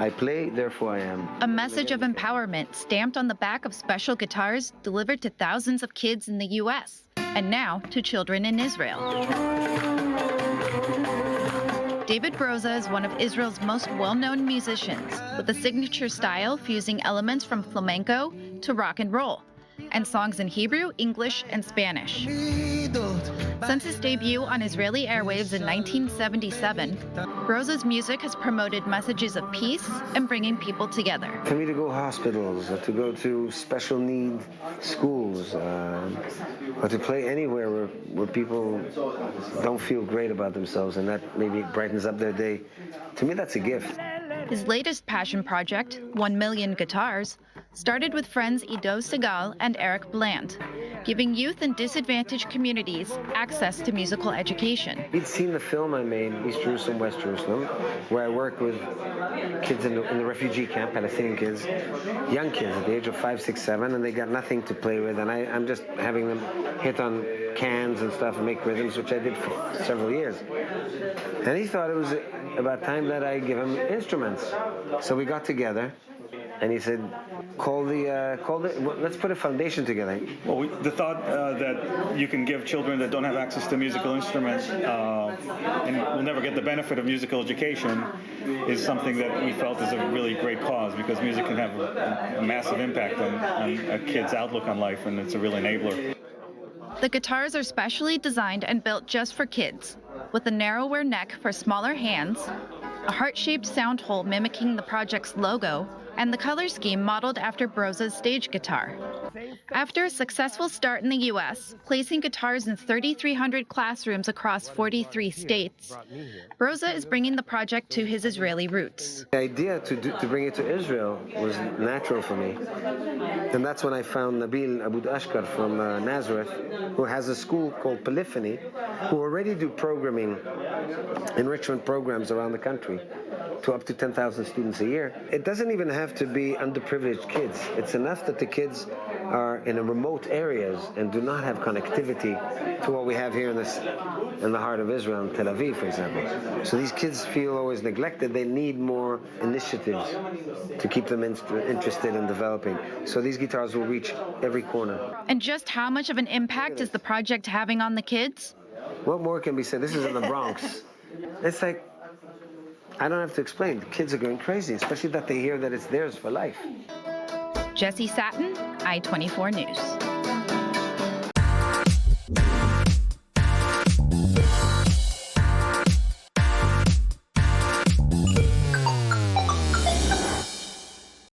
I play, therefore I am. A message of empowerment stamped on the back of special guitars delivered to thousands of kids in the U.S. and now to children in Israel. David Broza is one of Israel's most well-known musicians, with a signature style fusing elements from flamenco to rock and roll, and songs in Hebrew, English, and Spanish. Since his debut on Israeli airwaves in 1977, Broza's music has promoted messages of peace and bringing people together. For me to go to hospitals, or to go to special need schools, or to play anywhere where people don't feel great about themselves and that maybe brightens up their day, to me that's a gift. His latest passion project, 1 Million Guitars, started with friends Ido Segal and Eric Bland, giving youth in disadvantaged communities access to musical education. He'd seen the film I made, East Jerusalem, West Jerusalem, where I worked with kids in the refugee camp, Palestinian kids, young kids at the age of 5, 6, 7, and they got nothing to play with, and I'm just having them hit on cans and stuff and make rhythms, which I did for several years. And he thought it was about time that I give him instruments. So we got together, and he said, let's put a foundation together. Well, the thought that you can give children that don't have access to musical instruments and will never get the benefit of musical education is something that we felt is a really great cause, because music can have a massive impact on a kid's outlook on life, and it's a real enabler. The guitars are specially designed and built just for kids, with a narrower neck for smaller hands, a heart-shaped sound hole mimicking the project's logo, and the color scheme modeled after Broza's stage guitar. After a successful start in the U.S., placing guitars in 3,300 classrooms across 43 states, Broza is bringing the project to his Israeli roots. The idea to bring it to Israel was natural for me. And that's when I found Nabil Abud Ashkar from Nazareth, who has a school called Polyphony, who already do programming, enrichment programs around the country to up to 10,000 students a year. It doesn't even have to be underprivileged kids. It's enough that the kids are in remote areas and do not have connectivity to what we have here in the heart of Israel, in Tel Aviv, for example. So these kids feel always neglected. They need more initiatives to keep them interested in developing. So these guitars will reach every corner. And just how much of an impact is the project having on the kids? What more can be said? This is in the Bronx. It's like, I don't have to explain. The kids are going crazy, especially that they hear that it's theirs for life. Jessi Satin, I-24 News.